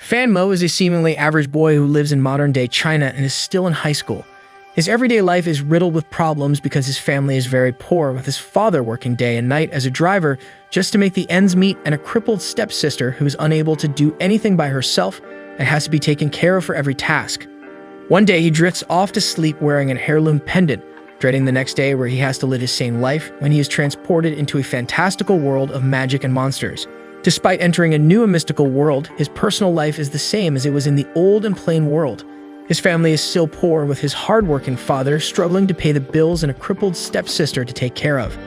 Fan Mo is a seemingly average boy who lives in modern-day China and is still in high school. His everyday life is riddled with problems because his family is very poor, with his father working day and night as a driver just to make the ends meet, and a crippled stepsister who is unable to do anything by herself and has to be taken care of for every task. One day he drifts off to sleep wearing an heirloom pendant, dreading the next day where he has to live his same life when he is transported into a fantastical world of magic and monsters. Despite entering a new and mystical world, his personal life is the same as it was in the old and plain world. His family is still poor, with his hard-working father struggling to pay the bills and a crippled stepsister to take care of.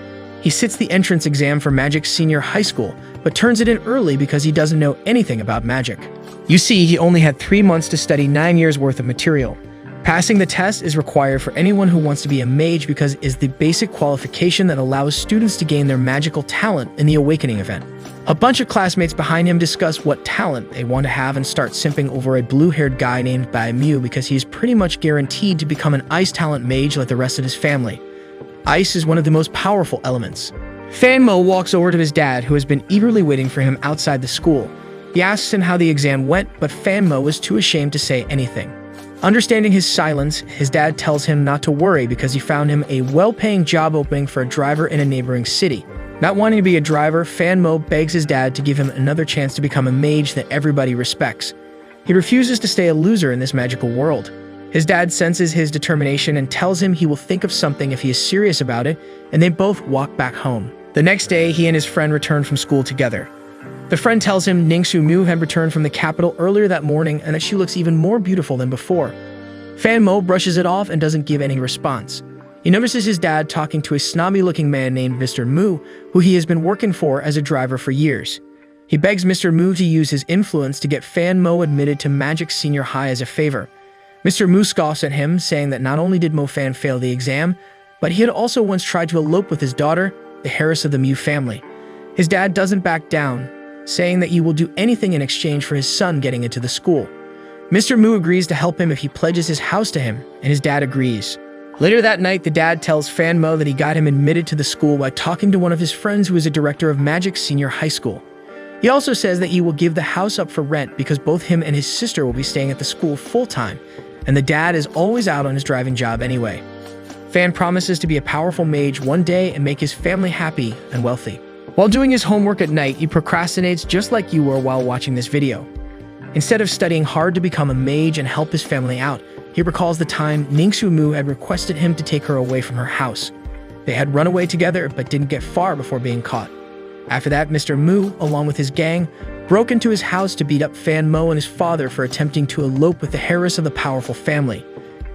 He sits the entrance exam for Magic Senior High School, but turns it in early because he doesn't know anything about magic. You see, he only had 3 months to study 9 years worth of material. Passing the test is required for anyone who wants to be a mage because it is the basic qualification that allows students to gain their magical talent in the Awakening event. A bunch of classmates behind him discuss what talent they want to have and start simping over a blue-haired guy named Bai Mu because he is pretty much guaranteed to become an ice talent mage like the rest of his family. Ice is one of the most powerful elements. Fan Mo walks over to his dad, who has been eagerly waiting for him outside the school. He asks him how the exam went, but Fan Mo is too ashamed to say anything. Understanding his silence, his dad tells him not to worry because he found him a well-paying job opening for a driver in a neighboring city. Not wanting to be a driver, Fan Mo begs his dad to give him another chance to become a mage that everybody respects. He refuses to stay a loser in this magical world. His dad senses his determination and tells him he will think of something if he is serious about it, and they both walk back home. The next day, he and his friend return from school together. The friend tells him Ningshu Mu had returned from the capital earlier that morning and that she looks even more beautiful than before. Fan Mo brushes it off and doesn't give any response. He notices his dad talking to a snobby-looking man named Mr. Mu, who he has been working for as a driver for years. He begs Mr. Mu to use his influence to get Fan Mo admitted to Magic Senior High as a favor. Mr. Mu scoffs at him, saying that not only did Mo Fan fail the exam, but he had also once tried to elope with his daughter, the heiress of the Mu family. His dad doesn't back down, saying that he will do anything in exchange for his son getting into the school. Mr. Mu agrees to help him if he pledges his house to him, and his dad agrees. Later that night, the dad tells Fan Mo that he got him admitted to the school by talking to one of his friends who is a director of Magic Senior High School. He also says that he will give the house up for rent because both him and his sister will be staying at the school full-time, and the dad is always out on his driving job anyway. Fan promises to be a powerful mage one day and make his family happy and wealthy. While doing his homework at night, he procrastinates just like you were while watching this video. Instead of studying hard to become a mage and help his family out, he recalls the time Ningshu Mu had requested him to take her away from her house. They had run away together but didn't get far before being caught. After that, Mr. Mu, along with his gang, broke into his house to beat up Fan Mo and his father for attempting to elope with the heiress of the powerful family.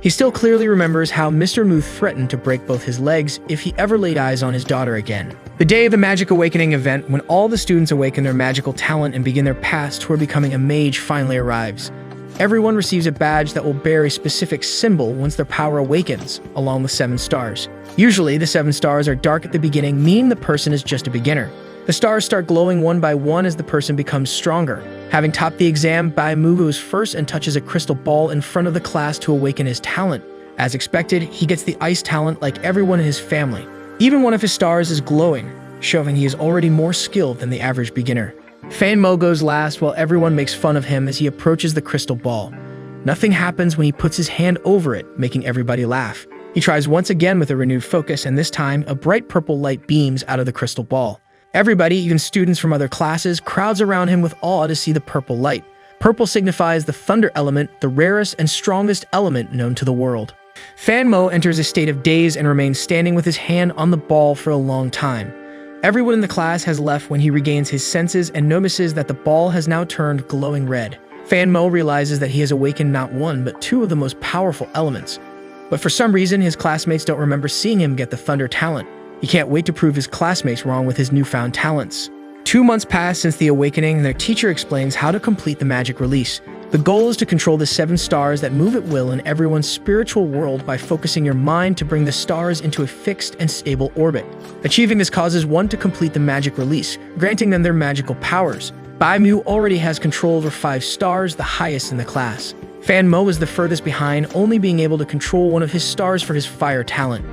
He still clearly remembers how Mr. Mu threatened to break both his legs if he ever laid eyes on his daughter again. The day of the Magic Awakening event, when all the students awaken their magical talent and begin their paths toward becoming a mage, finally arrives. Everyone receives a badge that will bear a specific symbol once their power awakens, along with 7 stars. Usually, the 7 stars are dark at the beginning, meaning the person is just a beginner. The stars start glowing one by one as the person becomes stronger. Having topped the exam, Bai Mu goes first and touches a crystal ball in front of the class to awaken his talent. As expected, he gets the ice talent like everyone in his family. Even one of his stars is glowing, showing he is already more skilled than the average beginner. Fan Mo goes last while everyone makes fun of him as he approaches the crystal ball. Nothing happens when he puts his hand over it, making everybody laugh. He tries once again with a renewed focus, and this time, a bright purple light beams out of the crystal ball. Everybody, even students from other classes, crowds around him with awe to see the purple light. Purple signifies the thunder element, the rarest and strongest element known to the world. Fan Mo enters a state of daze and remains standing with his hand on the ball for a long time. Everyone in the class has left when he regains his senses and notices that the ball has now turned glowing red. Fan Mo realizes that he has awakened not one, but 2 of the most powerful elements. But for some reason, his classmates don't remember seeing him get the thunder talent. He can't wait to prove his classmates wrong with his newfound talents. 2 months pass since the awakening, and their teacher explains how to complete the magic release. The goal is to control the 7 stars that move at will in everyone's spiritual world by focusing your mind to bring the stars into a fixed and stable orbit. Achieving this causes one to complete the magic release, granting them their magical powers. Bai Mu already has control over 5 stars, the highest in the class. Fan Mo is the furthest behind, only being able to control one of his stars for his fire talent.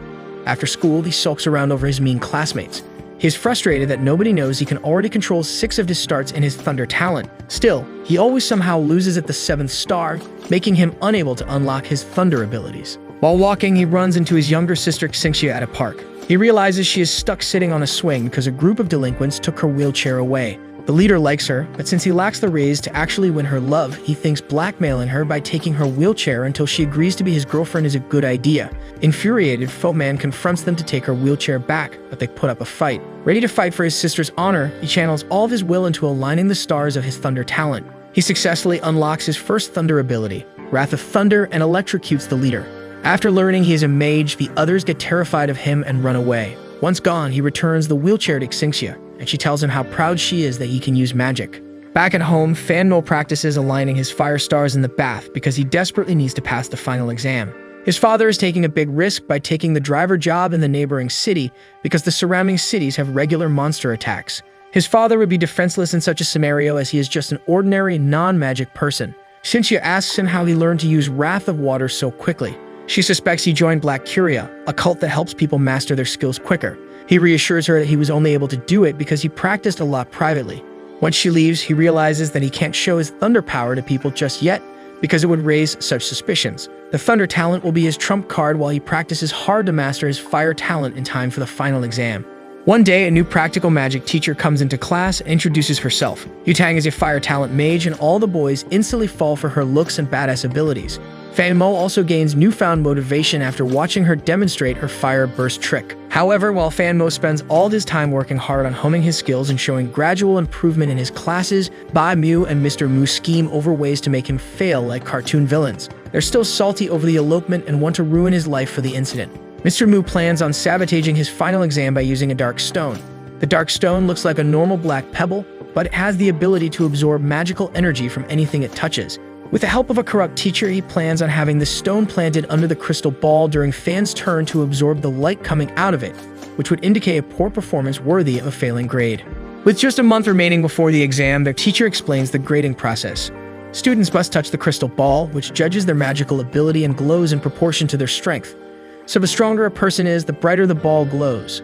After school, he sulks around over his mean classmates. He is frustrated that nobody knows he can already control 6 of his starts in his Thunder talent. Still, he always somehow loses at the 7th star, making him unable to unlock his Thunder abilities. While walking, he runs into his younger sister Xingxia at a park. He realizes she is stuck sitting on a swing because a group of delinquents took her wheelchair away. The leader likes her, but since he lacks the raise to actually win her love, he thinks blackmailing her by taking her wheelchair until she agrees to be his girlfriend is a good idea. Infuriated, Footman confronts them to take her wheelchair back, but they put up a fight. Ready to fight for his sister's honor, he channels all of his will into aligning the stars of his Thunder talent. He successfully unlocks his first Thunder ability, Wrath of Thunder, and electrocutes the leader. After learning he is a mage, the others get terrified of him and run away. Once gone, he returns the wheelchair to Xingxia, and she tells him how proud she is that he can use magic. Back at home, Fanmo practices aligning his fire stars in the bath because he desperately needs to pass the final exam. His father is taking a big risk by taking the driver job in the neighboring city because the surrounding cities have regular monster attacks. His father would be defenseless in such a scenario as he is just an ordinary, non-magic person. Xingxia asks him how he learned to use Wrath of Water so quickly. She suspects he joined Black Curia, a cult that helps people master their skills quicker. He reassures her that he was only able to do it because he practiced a lot privately. Once she leaves, he realizes that he can't show his Thunder power to people just yet because it would raise such suspicions. The Thunder talent will be his trump card while he practices hard to master his Fire talent in time for the final exam. One day, a new practical magic teacher comes into class and introduces herself. Yutang is a Fire talent mage, and all the boys instantly fall for her looks and badass abilities. Fanmo also gains newfound motivation after watching her demonstrate her Fire Burst trick. However, while Fanmo spends all his time working hard on honing his skills and showing gradual improvement in his classes, Bai Mu and Mr. Mu scheme over ways to make him fail like cartoon villains. They're still salty over the elopement and want to ruin his life for the incident. Mr. Mu plans on sabotaging his final exam by using a dark stone. The dark stone looks like a normal black pebble, but it has the ability to absorb magical energy from anything it touches. With the help of a corrupt teacher, he plans on having the stone planted under the crystal ball during Fan's turn to absorb the light coming out of it, which would indicate a poor performance worthy of a failing grade. With just a month remaining before the exam, the teacher explains the grading process. Students must touch the crystal ball, which judges their magical ability and glows in proportion to their strength. So the stronger a person is, the brighter the ball glows.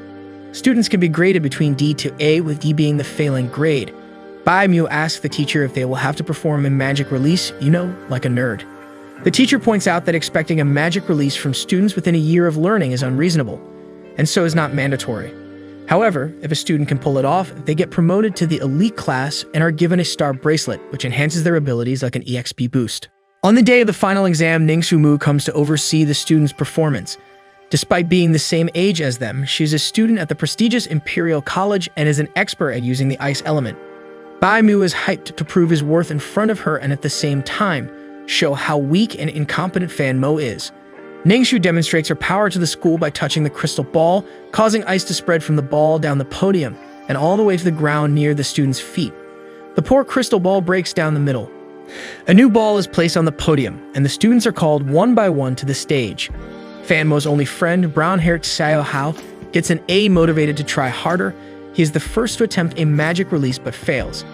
Students can be graded between D to A, with D being the failing grade. Bai Mu asks the teacher if they will have to perform a magic release, like a nerd. The teacher points out that expecting a magic release from students within a year of learning is unreasonable, and so is not mandatory. However, if a student can pull it off, they get promoted to the elite class and are given a star bracelet, which enhances their abilities like an EXP boost. On the day of the final exam, Ningshu Mu comes to oversee the students' performance. Despite being the same age as them, she is a student at the prestigious Imperial College and is an expert at using the ice element. Bai Mu is hyped to prove his worth in front of her and at the same time show how weak and incompetent Fanmo is. Ningshu demonstrates her power to the school by touching the crystal ball, causing ice to spread from the ball down the podium and all the way to the ground near the students' feet. The poor crystal ball breaks down the middle. A new ball is placed on the podium, and the students are called one by one to the stage. Fanmo's only friend, brown-haired Xiao Hao, gets an A, motivated to try harder. He is the first to attempt a magic release but fails.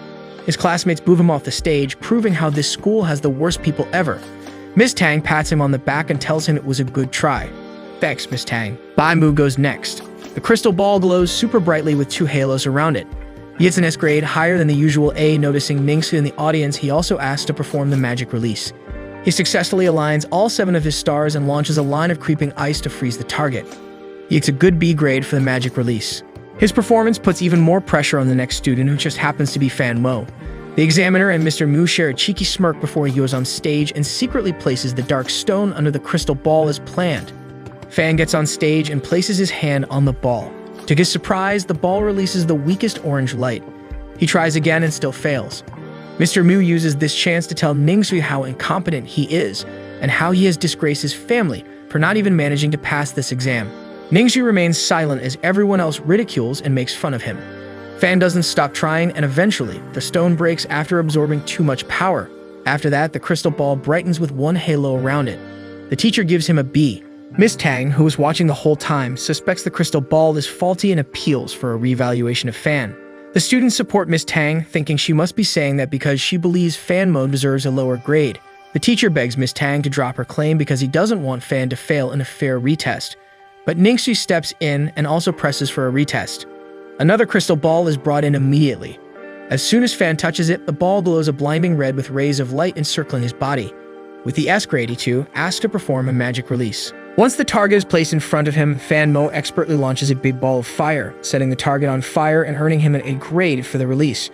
His classmates move him off the stage, proving how this school has the worst people ever. Miss Tang pats him on the back and tells him it was a good try. Thanks, Miss Tang. Bai Mu goes next. The crystal ball glows super brightly with 2 halos around it. He gets an S grade, higher than the usual A. Noticing Ningshu in the audience, he also asks to perform the magic release. He successfully aligns all 7 of his stars and launches a line of creeping ice to freeze the target. He gets a good B grade for the magic release. His performance puts even more pressure on the next student, who just happens to be Fanmo. The examiner and Mr. Mu share a cheeky smirk before he goes on stage and secretly places the dark stone under the crystal ball as planned. Fan gets on stage and places his hand on the ball. To his surprise, the ball releases the weakest orange light. He tries again and still fails. Mr. Mu uses this chance to tell Ningshui how incompetent he is and how he has disgraced his family for not even managing to pass this exam. Ningshui remains silent as everyone else ridicules and makes fun of him. Fan doesn't stop trying, and eventually, the stone breaks after absorbing too much power. After that, the crystal ball brightens with 1 halo around it. The teacher gives him a B. Miss Tang, who was watching the whole time, suspects the crystal ball is faulty and appeals for a reevaluation of Fan. The students support Miss Tang, thinking she must be saying that because she believes Fanmo deserves a lower grade. The teacher begs Miss Tang to drop her claim because he doesn't want Fan to fail in a fair retest. But Ningshui steps in and also presses for a retest. Another crystal ball is brought in immediately. As soon as Fan touches it, the ball glows a blinding red with rays of light encircling his body. With the S-grade, he too asks to perform a magic release. Once the target is placed in front of him, Fan Mo expertly launches a big ball of fire, setting the target on fire and earning him a grade for the release.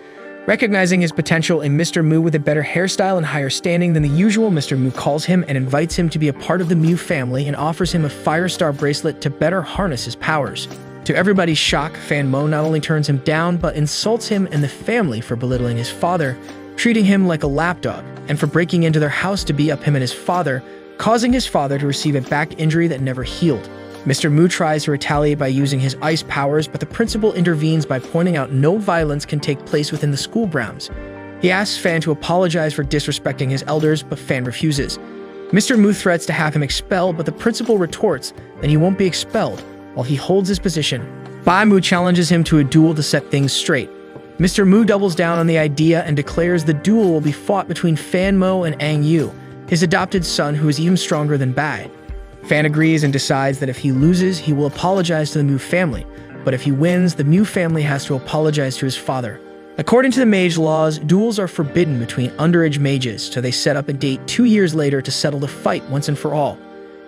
Recognizing his potential, a Mr. Mu with a better hairstyle and higher standing than the usual, Mr. Mu calls him and invites him to be a part of the Mu family and offers him a Fire Star bracelet to better harness his powers. To everybody's shock, Fan Mo not only turns him down, but insults him and the family for belittling his father, treating him like a lapdog, and for breaking into their house to beat up him and his father, causing his father to receive a back injury that never healed. Mr. Mu tries to retaliate by using his ice powers, but the principal intervenes by pointing out no violence can take place within the school grounds. He asks Fan to apologize for disrespecting his elders, but Fan refuses. Mr. Mu threats to have him expelled, but the principal retorts that he won't be expelled while he holds his position. Bai Mu challenges him to a duel to set things straight. Mr. Mu doubles down on the idea and declares the duel will be fought between Fan Mo and Ang Yu, his adopted son who is even stronger than Bai. Fan agrees and decides that if he loses, he will apologize to the Mu family, but if he wins, the Mu family has to apologize to his father. According to the mage laws, duels are forbidden between underage mages, so they set up a date 2 years later to settle the fight once and for all.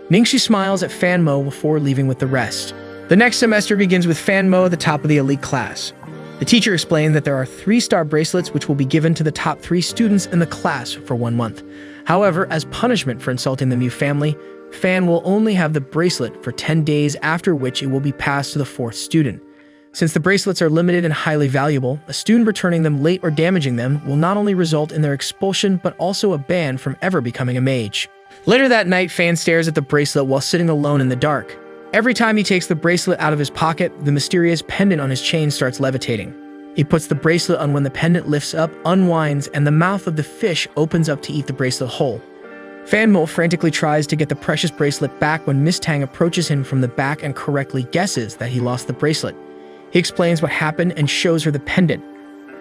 Ningxi smiles at Fan Mo before leaving with the rest. The next semester begins with Fan Mo at the top of the elite class. The teacher explains that there are 3-star bracelets which will be given to the top 3 students in the class for 1 month. However, as punishment for insulting the Mu family, Fan will only have the bracelet for 10 days, after which it will be passed to the 4th student. Since the bracelets are limited and highly valuable, a student returning them late or damaging them will not only result in their expulsion, but also a ban from ever becoming a mage. Later that night, Fan stares at the bracelet while sitting alone in the dark. Every time he takes the bracelet out of his pocket, the mysterious pendant on his chain starts levitating. He puts the bracelet on when the pendant lifts up, unwinds, and the mouth of the fish opens up to eat the bracelet whole. Fan Mo frantically tries to get the precious bracelet back when Miss Tang approaches him from the back and correctly guesses that he lost the bracelet. He explains what happened and shows her the pendant.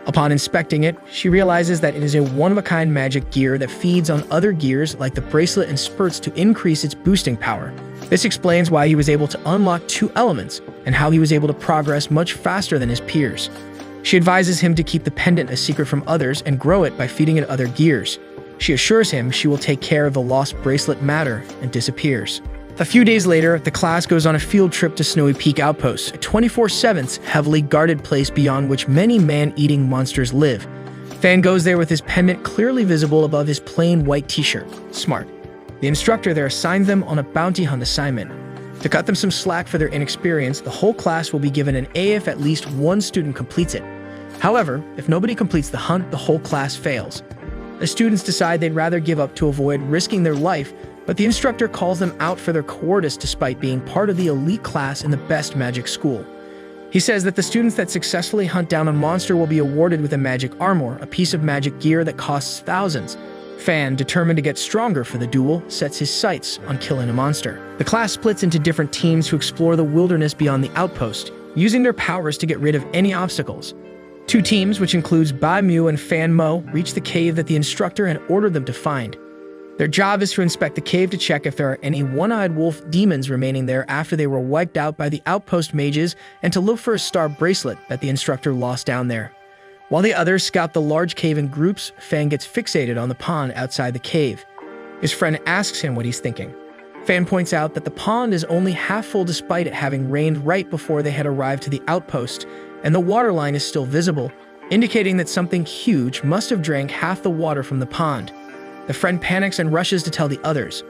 Upon inspecting it, she realizes that it is a one-of-a-kind magic gear that feeds on other gears like the bracelet and spurts to increase its boosting power. This explains why he was able to unlock 2 elements and how he was able to progress much faster than his peers. She advises him to keep the pendant a secret from others and grow it by feeding it other gears. She assures him she will take care of the lost bracelet matter and disappears. A few days later, the class goes on a field trip to Snowy Peak Outpost, a 24/7 heavily guarded place beyond which many man-eating monsters live. Fan goes there with his pendant clearly visible above his plain white t-shirt. Smart. The instructor there assigns them on a bounty hunt assignment. To cut them some slack for their inexperience, the whole class will be given an A if at least 1 student completes it. However, if nobody completes the hunt, the whole class fails. The students decide they'd rather give up to avoid risking their life, but the instructor calls them out for their cowardice despite being part of the elite class in the best magic school. He says that the students that successfully hunt down a monster will be awarded with a magic armor, a piece of magic gear that costs thousands. Fan, determined to get stronger for the duel, sets his sights on killing a monster. The class splits into different teams to explore the wilderness beyond the outpost, using their powers to get rid of any obstacles. 2 teams, which includes Bai Mu and Fan Mo, reach the cave that the instructor had ordered them to find. Their job is to inspect the cave to check if there are any one-eyed wolf demons remaining there after they were wiped out by the outpost mages, and to look for a star bracelet that the instructor lost down there. While the others scout the large cave in groups, Fan gets fixated on the pond outside the cave. His friend asks him what he's thinking. Fan points out that the pond is only half full despite it having rained right before they had arrived to the outpost, and the water line is still visible, indicating that something huge must have drank half the water from the pond. The friend panics and rushes to tell the others.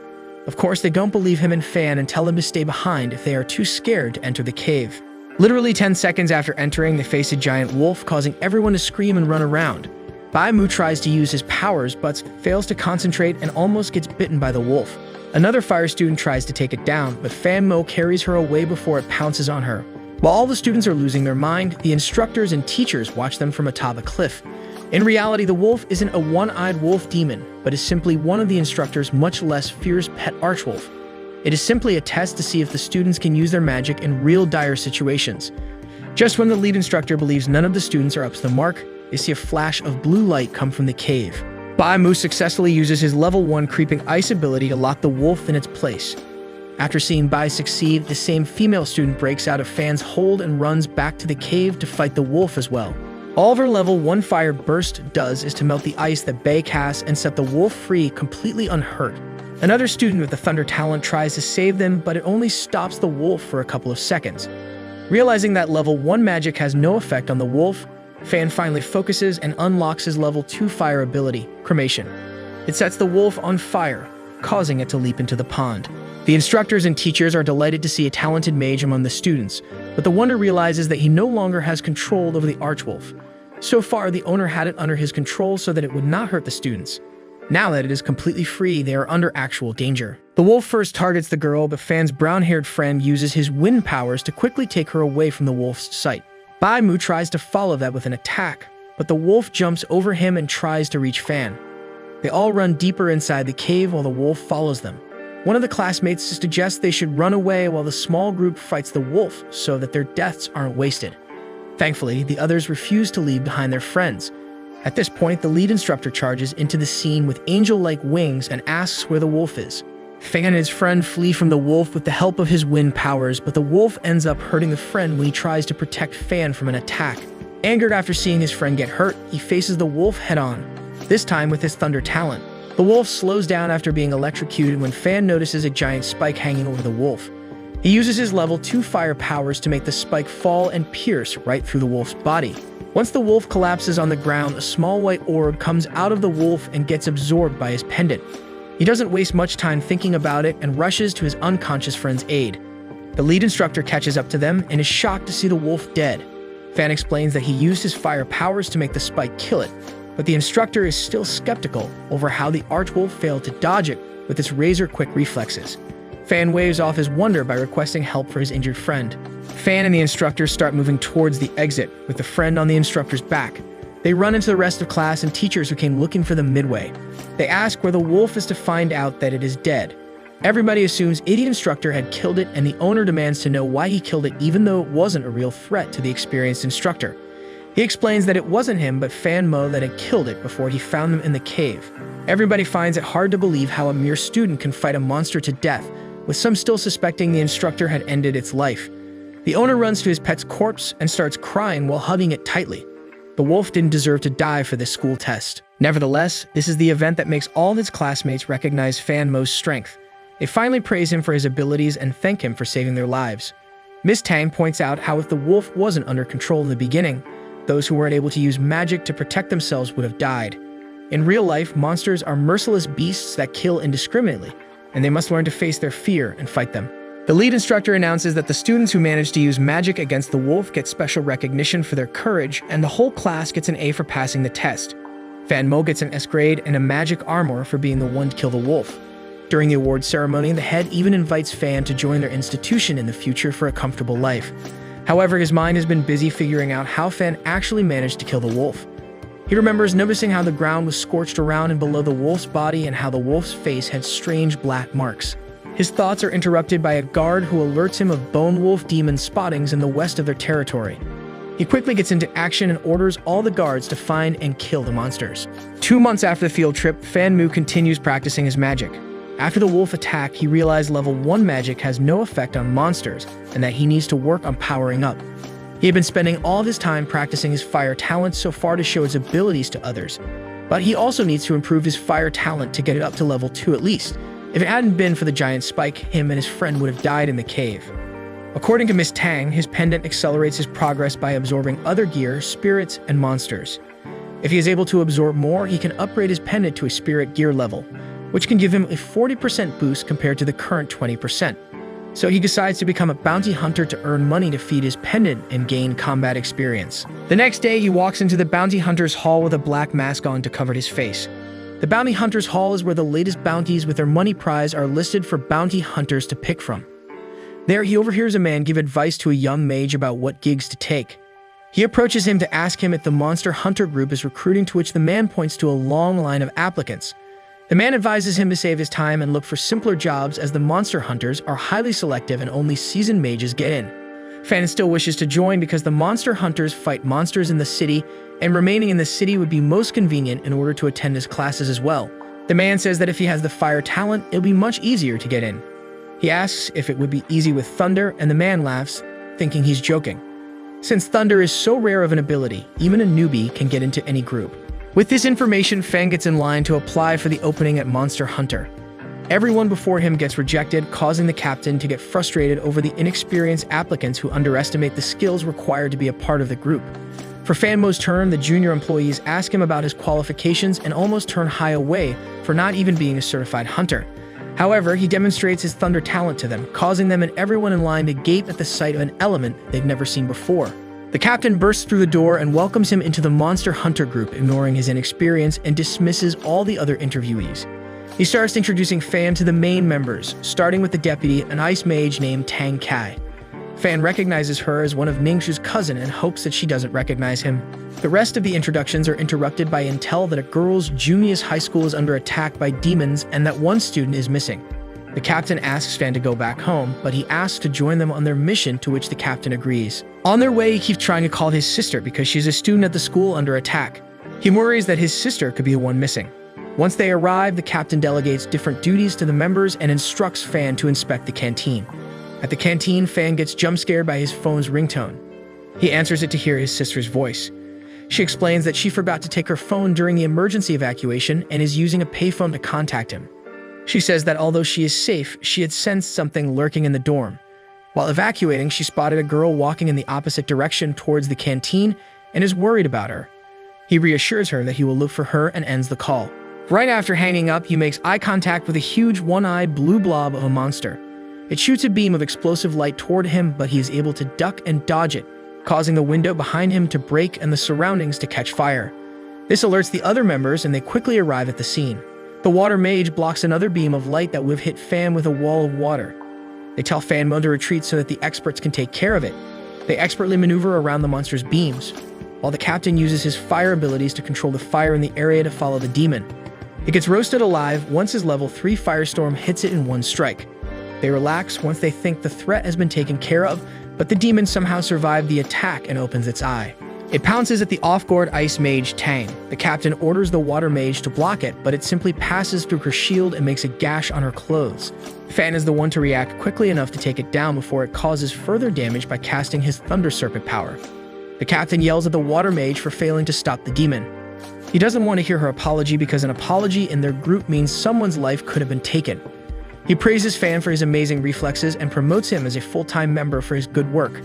Of course, they don't believe him and Fan and tell him to stay behind if they are too scared to enter the cave. Literally 10 seconds after entering, they face a giant wolf, causing everyone to scream and run around. Bai Mu tries to use his powers, but fails to concentrate and almost gets bitten by the wolf. Another fire student tries to take it down, but Fan Mo carries her away before it pounces on her. While all the students are losing their mind, the instructors and teachers watch them from atop a cliff. In reality, the wolf isn't a one-eyed wolf demon, but is simply one of the instructor's much less fierce pet archwolf. It is simply a test to see if the students can use their magic in real dire situations. Just when the lead instructor believes none of the students are up to the mark, they see a flash of blue light come from the cave. Bai Mu successfully uses his level 1 creeping ice ability to lock the wolf in its place. After seeing Bai succeed, the same female student breaks out of Fan's hold and runs back to the cave to fight the wolf as well. All of her level 1 fire burst does is to melt the ice that Bai casts and set the wolf free completely unhurt. Another student with the thunder talent tries to save them, but it only stops the wolf for a couple of seconds. Realizing that level 1 magic has no effect on the wolf, Fan finally focuses and unlocks his level 2 fire ability, Cremation. It sets the wolf on fire, causing it to leap into the pond. The instructors and teachers are delighted to see a talented mage among the students, but the Wonder realizes that he no longer has control over the Archwolf. So far, the owner had it under his control so that it would not hurt the students. Now that it is completely free, they are under actual danger. The wolf first targets the girl, but Fan's brown-haired friend uses his wind powers to quickly take her away from the wolf's sight. Bai Mu tries to follow that with an attack, but the wolf jumps over him and tries to reach Fan. They all run deeper inside the cave while the wolf follows them. One of the classmates suggests they should run away while the small group fights the wolf so that their deaths aren't wasted. Thankfully, the others refuse to leave behind their friends. At this point, the lead instructor charges into the scene with angel-like wings and asks where the wolf is. Fan and his friend flee from the wolf with the help of his wind powers, but the wolf ends up hurting the friend when he tries to protect Fan from an attack. Angered after seeing his friend get hurt, he faces the wolf head-on, this time with his thunder talent. The wolf slows down after being electrocuted when Fan notices a giant spike hanging over the wolf. He uses his level 2 fire powers to make the spike fall and pierce right through the wolf's body. Once the wolf collapses on the ground, a small white orb comes out of the wolf and gets absorbed by his pendant. He doesn't waste much time thinking about it and rushes to his unconscious friend's aid. The lead instructor catches up to them and is shocked to see the wolf dead. Fan explains that he used his fire powers to make the spike kill it, but the instructor is still skeptical over how the Archwolf failed to dodge it with its razor-quick reflexes. Fan waves off his wonder by requesting help for his injured friend. Fan and the instructor start moving towards the exit, with the friend on the instructor's back. They run into the rest of class and teachers who came looking for them midway. They ask where the wolf is to find out that it is dead. Everybody assumes idiot instructor had killed it, and the owner demands to know why he killed it even though it wasn't a real threat to the experienced instructor. He explains that it wasn't him but Fan Mo that had killed it before he found them in the cave. Everybody finds it hard to believe how a mere student can fight a monster to death, with some still suspecting the instructor had ended its life. The owner runs to his pet's corpse and starts crying while hugging it tightly. The wolf didn't deserve to die for this school test. Nevertheless, this is the event that makes all his classmates recognize Fan Mo's strength. They finally praise him for his abilities and thank him for saving their lives. Miss Tang points out how if the wolf wasn't under control in the beginning, those who weren't able to use magic to protect themselves would have died. In real life, monsters are merciless beasts that kill indiscriminately, and they must learn to face their fear and fight them. The lead instructor announces that the students who manage to use magic against the wolf get special recognition for their courage, and the whole class gets an A for passing the test. Fan Mo gets an S grade and a magic armor for being the one to kill the wolf. During the award ceremony, the head even invites Fan to join their institution in the future for a comfortable life. However, his mind has been busy figuring out how Fan actually managed to kill the wolf. He remembers noticing how the ground was scorched around and below the wolf's body and how the wolf's face had strange black marks. His thoughts are interrupted by a guard who alerts him of bone wolf demon spottings in the west of their territory. He quickly gets into action and orders all the guards to find and kill the monsters. 2 months after the field trip, Fan Mu continues practicing his magic. After the wolf attack, he realized level 1 magic has no effect on monsters and that he needs to work on powering up. He had been spending all of his time practicing his fire talent so far to show his abilities to others, but he also needs to improve his fire talent to get it up to level 2 at least. If it hadn't been for the giant spike, him and his friend would have died in the cave. According to Miss Tang, his pendant accelerates his progress by absorbing other gear, spirits, and monsters. If he is able to absorb more, he can upgrade his pendant to a spirit gear level, which can give him a 40% boost compared to the current 20%. So he decides to become a bounty hunter to earn money to feed his pendant and gain combat experience. The next day, he walks into the bounty hunter's hall with a black mask on to cover his face. The bounty hunter's hall is where the latest bounties with their money prize are listed for bounty hunters to pick from. There, he overhears a man give advice to a young mage about what gigs to take. He approaches him to ask him if the monster hunter group is recruiting, to which the man points to a long line of applicants. The man advises him to save his time and look for simpler jobs, as the monster hunters are highly selective and only seasoned mages get in. Fan still wishes to join because the monster hunters fight monsters in the city, and remaining in the city would be most convenient in order to attend his classes as well. The man says that if he has the fire talent, it'll be much easier to get in. He asks if it would be easy with Thunder, and the man laughs, thinking he's joking. Since Thunder is so rare of an ability, even a newbie can get into any group. With this information, Fan gets in line to apply for the opening at Monster Hunter. Everyone before him gets rejected, causing the captain to get frustrated over the inexperienced applicants who underestimate the skills required to be a part of the group. For BecomesMost's turn, the junior employees ask him about his qualifications and almost turn Hai away for not even being a certified hunter. However, he demonstrates his Thunder talent to them, causing them and everyone in line to gape at the sight of an element they've never seen before. The captain bursts through the door and welcomes him into the Monster Hunter group, ignoring his inexperience and dismisses all the other interviewees. He starts introducing Fan to the main members, starting with the deputy, an ice mage named Tang Kai. Fan recognizes her as one of Ningxu's cousin and hopes that she doesn't recognize him. The rest of the introductions are interrupted by intel that a girls' junior high school is under attack by demons and that one student is missing. The captain asks Fan to go back home, but he asks to join them on their mission, to which the captain agrees. On their way, he keeps trying to call his sister because she's a student at the school under attack. He worries that his sister could be the one missing. Once they arrive, the captain delegates different duties to the members and instructs Fan to inspect the canteen. At the canteen, Fan gets jump-scared by his phone's ringtone. He answers it to hear his sister's voice. She explains that she forgot to take her phone during the emergency evacuation and is using a payphone to contact him. She says that although she is safe, she had sensed something lurking in the dorm. While evacuating, she spotted a girl walking in the opposite direction towards the canteen and is worried about her. He reassures her that he will look for her and ends the call. Right after hanging up, he makes eye contact with a huge one-eyed blue blob of a monster. It shoots a beam of explosive light toward him, but he is able to duck and dodge it, causing the window behind him to break and the surroundings to catch fire. This alerts the other members and they quickly arrive at the scene. The water mage blocks another beam of light that would have hit Fan with a wall of water. They tell BecomesMost to retreat so that the experts can take care of it. They expertly maneuver around the monster's beams, while the captain uses his fire abilities to control the fire in the area to follow the demon. It gets roasted alive once his level 3 firestorm hits it in one strike. They relax once they think the threat has been taken care of, but the demon somehow survived the attack and opens its eye. It pounces at the off-guard ice mage Tang. The captain orders the water mage to block it, but it simply passes through her shield and makes a gash on her clothes. Fan is the one to react quickly enough to take it down before it causes further damage by casting his Thunder Serpent power. The captain yells at the water mage for failing to stop the demon. He doesn't want to hear her apology because an apology in their group means someone's life could have been taken. He praises Fan for his amazing reflexes and promotes him as a full-time member for his good work.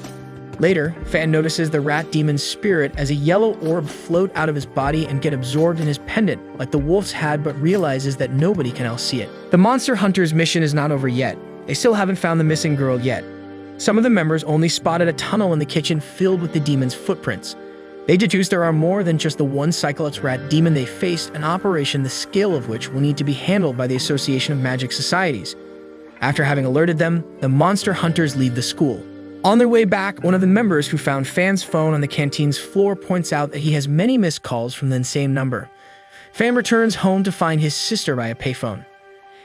Later, Fan notices the rat demon's spirit as a yellow orb float out of his body and get absorbed in his pendant, like the wolf's had, but realizes that nobody can else see it. The Monster Hunter's mission is not over yet. They still haven't found the missing girl yet. Some of the members only spotted a tunnel in the kitchen filled with the demon's footprints. They deduce there are more than just the one Cyclops rat demon they faced, an operation the scale of which will need to be handled by the Association of Magic Societies. After having alerted them, the Monster Hunters leave the school. On their way back, one of the members who found Fan's phone on the canteen's floor points out that he has many missed calls from the same number. Fan returns home to find his sister by a payphone.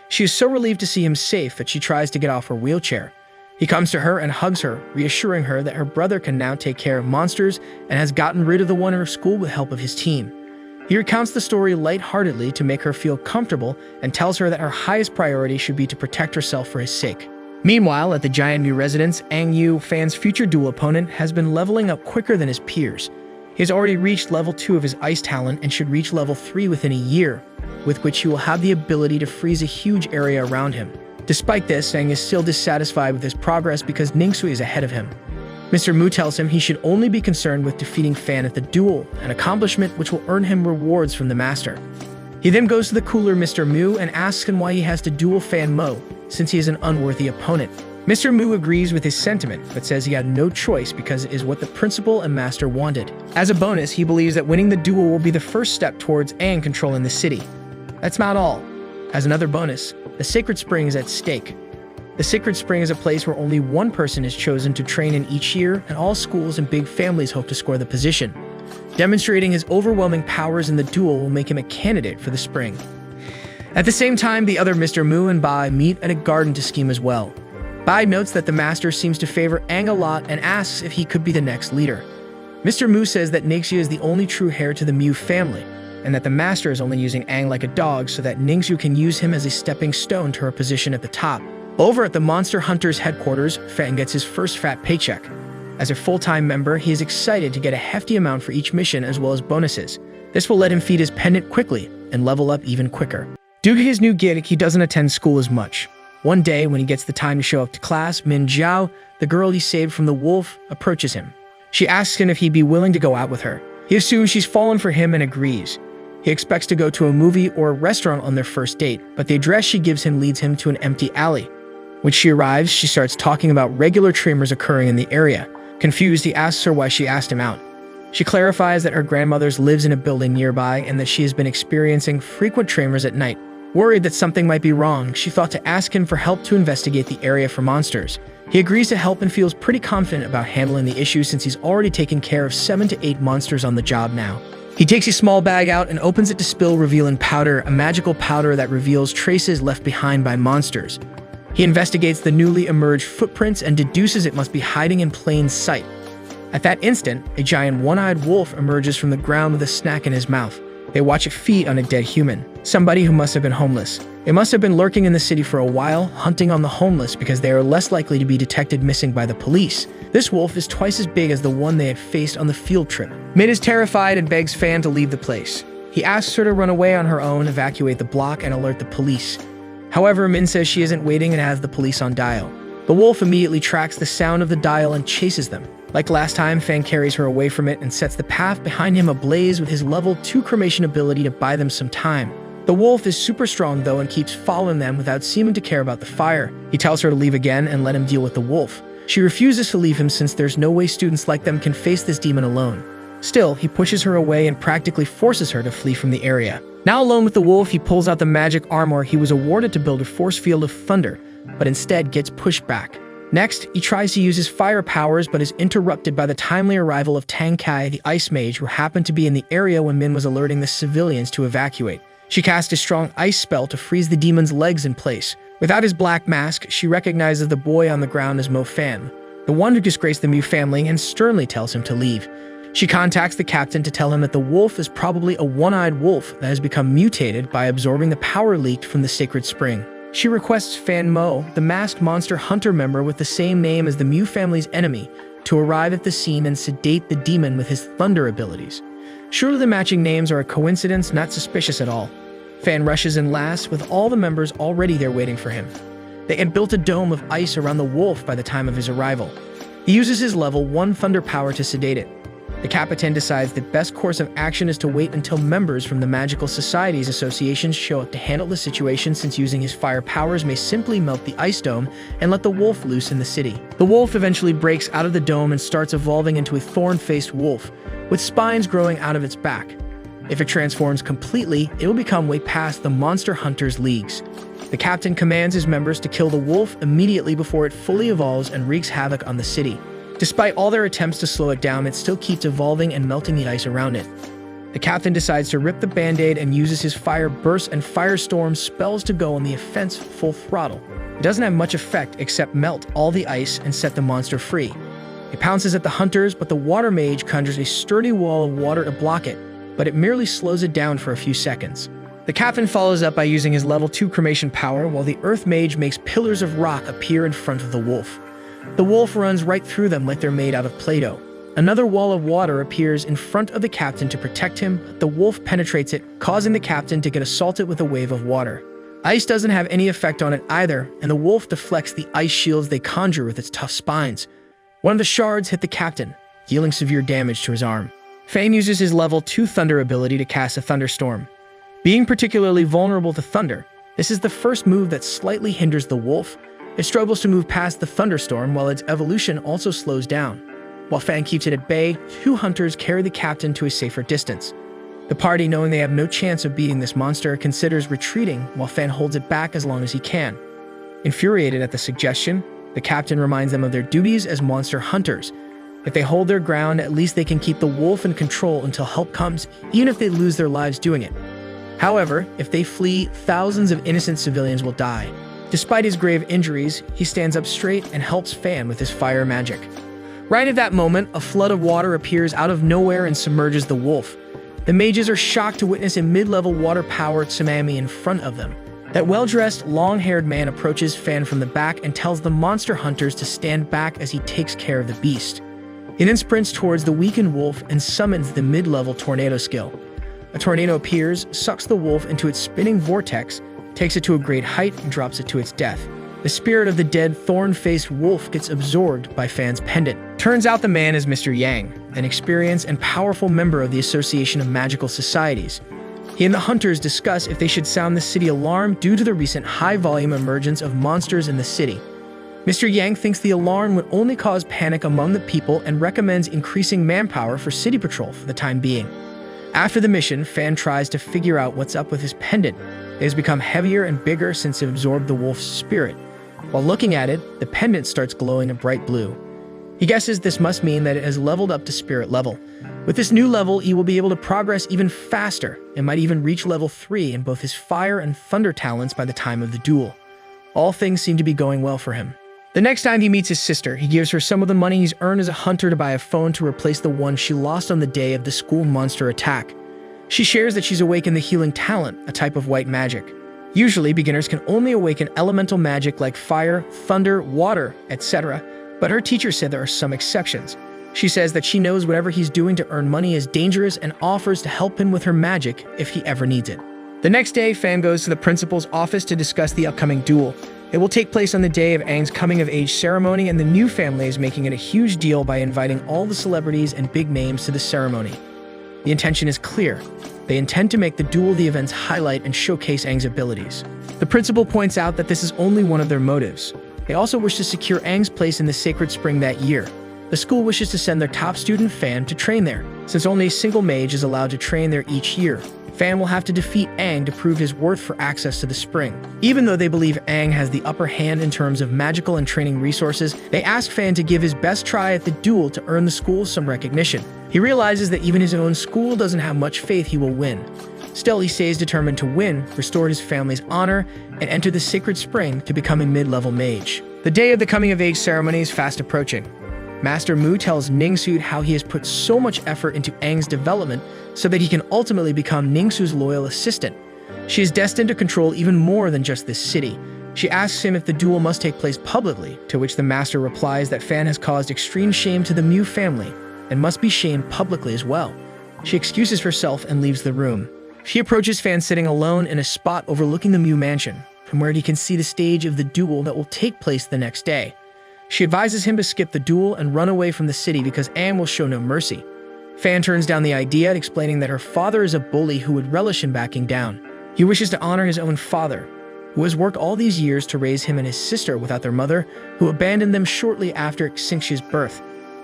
She is so relieved to see him safe that she tries to get off her wheelchair. He comes to her and hugs her, reassuring her that her brother can now take care of monsters and has gotten rid of the one in her school with help of his team. He recounts the story lightheartedly to make her feel comfortable and tells her that her highest priority should be to protect herself for his sake. Meanwhile, at the Giant Mu residence, Ang Yu, Fan's future duel opponent, has been leveling up quicker than his peers. He has already reached level 2 of his ice talent and should reach level 3 within a year, with which he will have the ability to freeze a huge area around him. Despite this, Ang is still dissatisfied with his progress because Ningxu is ahead of him. Mr. Mu tells him he should only be concerned with defeating Fan at the duel, an accomplishment which will earn him rewards from the master. He then goes to the cooler Mr. Mu and asks him why he has to duel Fan Mo, since he is an unworthy opponent. Mr. Mu agrees with his sentiment, but says he had no choice because it is what the principal and master wanted. As a bonus, he believes that winning the duel will be the first step towards Ang controlling the city. That's not all. As another bonus, the Sacred Spring is at stake. The Sacred Spring is a place where only one person is chosen to train in each year, and all schools and big families hope to score the position. Demonstrating his overwhelming powers in the duel will make him a candidate for the spring. At the same time, the other Mr. Mu and Bai meet at a garden to scheme as well. Bai notes that the master seems to favor Ang a lot and asks if he could be the next leader. Mr. Mu says that Ningxu is the only true heir to the Mu family, and that the master is only using Ang like a dog so that Ningxu can use him as a stepping stone to her position at the top. Over at the Monster Hunter's headquarters, Fan gets his first fat paycheck. As a full-time member, he is excited to get a hefty amount for each mission as well as bonuses. This will let him feed his pendant quickly and level up even quicker. Due to his new gig, he doesn't attend school as much. One day, when he gets the time to show up to class, Min Zhao, the girl he saved from the wolf, approaches him. She asks him if he'd be willing to go out with her. He assumes she's fallen for him and agrees. He expects to go to a movie or a restaurant on their first date, but the address she gives him leads him to an empty alley. When she arrives, she starts talking about regular tremors occurring in the area. Confused, he asks her why she asked him out. She clarifies that her grandmother's lives in a building nearby and that she has been experiencing frequent tremors at night. Worried that something might be wrong, she thought to ask him for help to investigate the area for monsters. He agrees to help and feels pretty confident about handling the issue since he's already taken care of 7 to 8 monsters on the job now. He takes a small bag out and opens it to spill revealing powder, a magical powder that reveals traces left behind by monsters. He investigates the newly emerged footprints and deduces it must be hiding in plain sight. At that instant, a giant one-eyed wolf emerges from the ground with a snack in his mouth. They watch it feed on a dead human, somebody who must have been homeless. It must have been lurking in the city for a while, hunting on the homeless because they are less likely to be detected missing by the police. This wolf is twice as big as the one they had faced on the field trip. Min is terrified and begs Fan to leave the place. He asks her to run away on her own, evacuate the block, and alert the police. However, Min says she isn't waiting and has the police on dial. The wolf immediately tracks the sound of the dial and chases them. Like last time, Fan carries her away from it and sets the path behind him ablaze with his level 2 cremation ability to buy them some time. The wolf is super strong though and keeps following them without seeming to care about the fire. He tells her to leave again and let him deal with the wolf. She refuses to leave him since there's no way students like them can face this demon alone. Still, he pushes her away and practically forces her to flee from the area. Now alone with the wolf, he pulls out the magic armor he was awarded to build a force field of thunder, but instead gets pushed back. Next, he tries to use his fire powers but is interrupted by the timely arrival of Tang Kai, the ice mage who happened to be in the area when Min was alerting the civilians to evacuate. She casts a strong ice spell to freeze the demon's legs in place. Without his black mask, she recognizes the boy on the ground as Mo Fan, the one who disgraced the Mu family, and sternly tells him to leave. She contacts the captain to tell him that the wolf is probably a one-eyed wolf that has become mutated by absorbing the power leaked from the sacred spring. She requests Fan Mo, the masked monster hunter member with the same name as the Mu family's enemy, to arrive at the scene and sedate the demon with his thunder abilities. Surely the matching names are a coincidence, not suspicious at all. Fan rushes in last, with all the members already there waiting for him. They had built a dome of ice around the wolf by the time of his arrival. He uses his level 1 thunder power to sedate it. The Capitan decides the best course of action is to wait until members from the Magical Societies associations show up to handle the situation, since using his fire powers may simply melt the ice dome and let the wolf loose in the city. The wolf eventually breaks out of the dome and starts evolving into a thorn-faced wolf, with spines growing out of its back. If it transforms completely, it will become way past the Monster Hunters leagues. The captain commands his members to kill the wolf immediately before it fully evolves and wreaks havoc on the city. Despite all their attempts to slow it down, it still keeps evolving and melting the ice around it. The captain decides to rip the band-aid and uses his fire burst and firestorm spells to go on the offense full throttle. It doesn't have much effect except melt all the ice and set the monster free. It pounces at the hunters, but the water mage conjures a sturdy wall of water to block it, but it merely slows it down for a few seconds. The captain follows up by using his level 2 cremation power, while the earth mage makes pillars of rock appear in front of the wolf. The wolf runs right through them like they're made out of Play-Doh. Another wall of water appears in front of the captain to protect him, but the wolf penetrates it, causing the captain to get assaulted with a wave of water. Ice doesn't have any effect on it either, and the wolf deflects the ice shields they conjure with its tough spines. One of the shards hit the captain, dealing severe damage to his arm. Fane uses his level 2 thunder ability to cast a thunderstorm. Being particularly vulnerable to thunder, this is the first move that slightly hinders the wolf. It struggles to move past the thunderstorm, while its evolution also slows down. While Fan keeps it at bay, 2 hunters carry the captain to a safer distance. The party, knowing they have no chance of beating this monster, considers retreating, while Fan holds it back as long as he can. Infuriated at the suggestion, the captain reminds them of their duties as monster hunters. If they hold their ground, at least they can keep the wolf in control until help comes, even if they lose their lives doing it. However, if they flee, thousands of innocent civilians will die. Despite his grave injuries, he stands up straight and helps Fan with his fire magic. Right at that moment, a flood of water appears out of nowhere and submerges the wolf. The mages are shocked to witness a mid-level water-powered tsunami in front of them. That well-dressed, long-haired man approaches Fan from the back and tells the monster hunters to stand back as he takes care of the beast. He then sprints towards the weakened wolf and summons the mid-level tornado skill. A tornado appears, sucks the wolf into its spinning vortex, takes it to a great height, and drops it to its death. The spirit of the dead, thorn-faced wolf gets absorbed by Fan's pendant. Turns out the man is Mr. Yang, an experienced and powerful member of the Association of Magical Societies. He and the hunters discuss if they should sound the city alarm due to the recent high-volume emergence of monsters in the city. Mr. Yang thinks the alarm would only cause panic among the people and recommends increasing manpower for city patrol for the time being. After the mission, Fan tries to figure out what's up with his pendant. It has become heavier and bigger since it absorbed the wolf's spirit. While looking at it, the pendant starts glowing a bright blue. He guesses this must mean that it has leveled up to spirit level. With this new level, he will be able to progress even faster and might even reach level 3 in both his fire and thunder talents by the time of the duel. All things seem to be going well for him. The next time he meets his sister, he gives her some of the money he's earned as a hunter to buy a phone to replace the one she lost on the day of the school monster attack. She shares that she's awakened the healing talent, a type of white magic. Usually, beginners can only awaken elemental magic like fire, thunder, water, etc., but her teacher said there are some exceptions. She says that she knows whatever he's doing to earn money is dangerous and offers to help him with her magic if he ever needs it. The next day, Fan goes to the principal's office to discuss the upcoming duel. It will take place on the day of Aang's coming-of-age ceremony, and the new family is making it a huge deal by inviting all the celebrities and big names to the ceremony. The intention is clear. They intend to make the duel the event's highlight and showcase Aang's abilities. The principal points out that this is only one of their motives. They also wish to secure Aang's place in the Sacred Spring that year. The school wishes to send their top student, Fan, to train there, since only a single mage is allowed to train there each year. Fan will have to defeat Aang to prove his worth for access to the spring. Even though they believe Aang has the upper hand in terms of magical and training resources, they ask Fan to give his best try at the duel to earn the school some recognition. He realizes that even his own school doesn't have much faith he will win. Still, he stays determined to win, restore his family's honor, and enter the Sacred Spring to become a mid-level mage. The day of the coming-of-age ceremony is fast approaching. Master Mu tells Ningsu how he has put so much effort into Aang's development so that he can ultimately become Ningsu's loyal assistant. She is destined to control even more than just this city. She asks him if the duel must take place publicly, to which the master replies that Fan has caused extreme shame to the Mu family and must be shamed publicly as well. She excuses herself and leaves the room. She approaches Fan sitting alone in a spot overlooking the Mu mansion, from where he can see the stage of the duel that will take place the next day. She advises him to skip the duel and run away from the city because Aang will show no mercy. Fan turns down the idea, explaining that her father is a bully who would relish in backing down. He wishes to honor his own father, who has worked all these years to raise him and his sister without their mother, who abandoned them shortly after Xingqi's birth.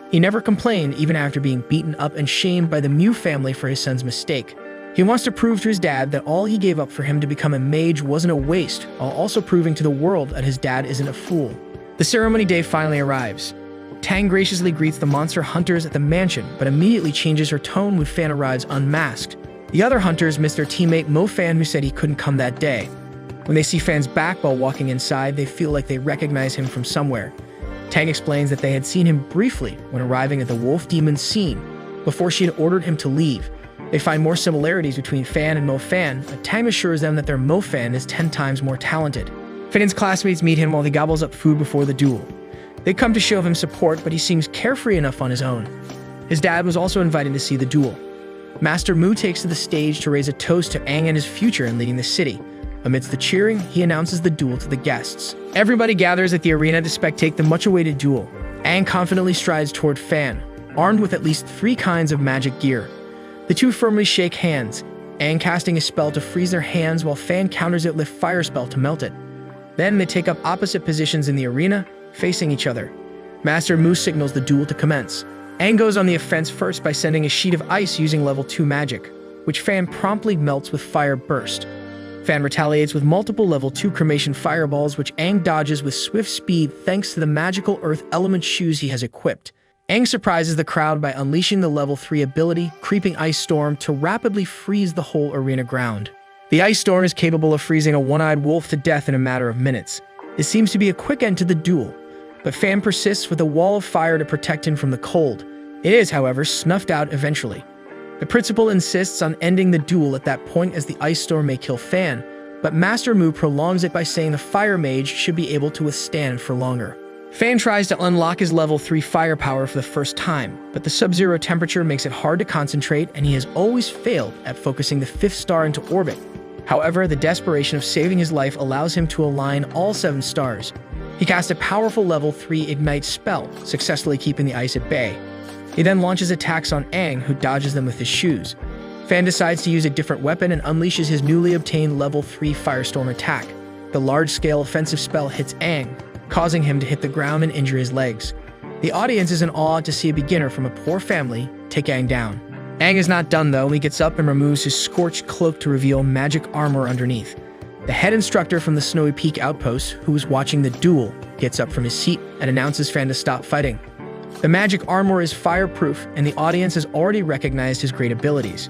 He never complained, even after being beaten up and shamed by the Mu family for his son's mistake. He wants to prove to his dad that all he gave up for him to become a mage wasn't a waste, while also proving to the world that his dad isn't a fool. The ceremony day finally arrives. Tang graciously greets the monster hunters at the mansion, but immediately changes her tone when Fan arrives unmasked. The other hunters miss their teammate Mo Fan, who said he couldn't come that day. When they see Fan's back while walking inside, they feel like they recognize him from somewhere. Tang explains that they had seen him briefly when arriving at the wolf demon's scene, before she had ordered him to leave. They find more similarities between Fan and Mo Fan, but Tang assures them that their Mo Fan is 10 times more talented. Fan's classmates meet him while he gobbles up food before the duel. They come to show him support, but he seems carefree enough on his own. His dad was also invited to see the duel. Master Mu takes to the stage to raise a toast to Aang and his future in leading the city. Amidst the cheering, he announces the duel to the guests. Everybody gathers at the arena to spectate the much-awaited duel. Aang confidently strides toward Fan, armed with at least 3 kinds of magic gear. The two firmly shake hands, Aang casting a spell to freeze their hands while Fan counters it with a fire spell to melt it. Then they take up opposite positions in the arena, facing each other. Master Mu signals the duel to commence. Aang goes on the offense first by sending a sheet of ice using level 2 magic, which Fan promptly melts with Fire Burst. Fan retaliates with multiple level 2 cremation fireballs, which Aang dodges with swift speed thanks to the magical earth element shoes he has equipped. Aang surprises the crowd by unleashing the level 3 ability, Creeping Ice Storm, to rapidly freeze the whole arena ground. The ice storm is capable of freezing a one-eyed wolf to death in a matter of minutes. It seems to be a quick end to the duel, but Fan persists with a wall of fire to protect him from the cold. It is, however, snuffed out eventually. The principal insists on ending the duel at that point, as the ice storm may kill Fan, but Master Mu prolongs it by saying the Fire Mage should be able to withstand for longer. Fan tries to unlock his level 3 firepower for the first time, but the sub-zero temperature makes it hard to concentrate, and he has always failed at focusing the 5th star into orbit. However, the desperation of saving his life allows him to align all 7 stars. He casts a powerful level 3 Ignite spell, successfully keeping the ice at bay. He then launches attacks on Aang, who dodges them with his shoes. Fan decides to use a different weapon and unleashes his newly obtained level 3 Firestorm attack. The large-scale offensive spell hits Aang, causing him to hit the ground and injure his legs. The audience is in awe to see a beginner from a poor family take Aang down. Aang is not done though. He gets up and removes his scorched cloak to reveal magic armor underneath. The head instructor from the Snowy Peak outpost, who was watching the duel, gets up from his seat and announces Fan to stop fighting. The magic armor is fireproof, and the audience has already recognized his great abilities.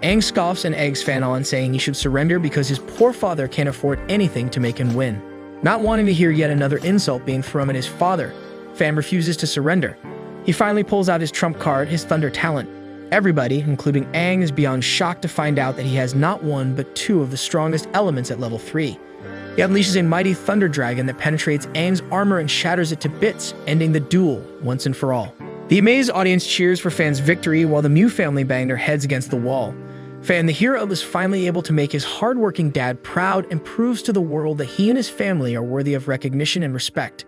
Aang scoffs and eggs Fan on, saying he should surrender because his poor father can't afford anything to make him win. Not wanting to hear yet another insult being thrown at his father, Fan refuses to surrender. He finally pulls out his trump card, his Thunder talent. Everybody, including Aang, is beyond shocked to find out that he has not one but 2 of the strongest elements at level 3. He unleashes a mighty Thunder Dragon that penetrates Aang's armor and shatters it to bits, ending the duel once and for all. The amazed audience cheers for Fan's victory while the Mu family bang their heads against the wall. Fan, the hero, is finally able to make his hardworking dad proud and proves to the world that he and his family are worthy of recognition and respect.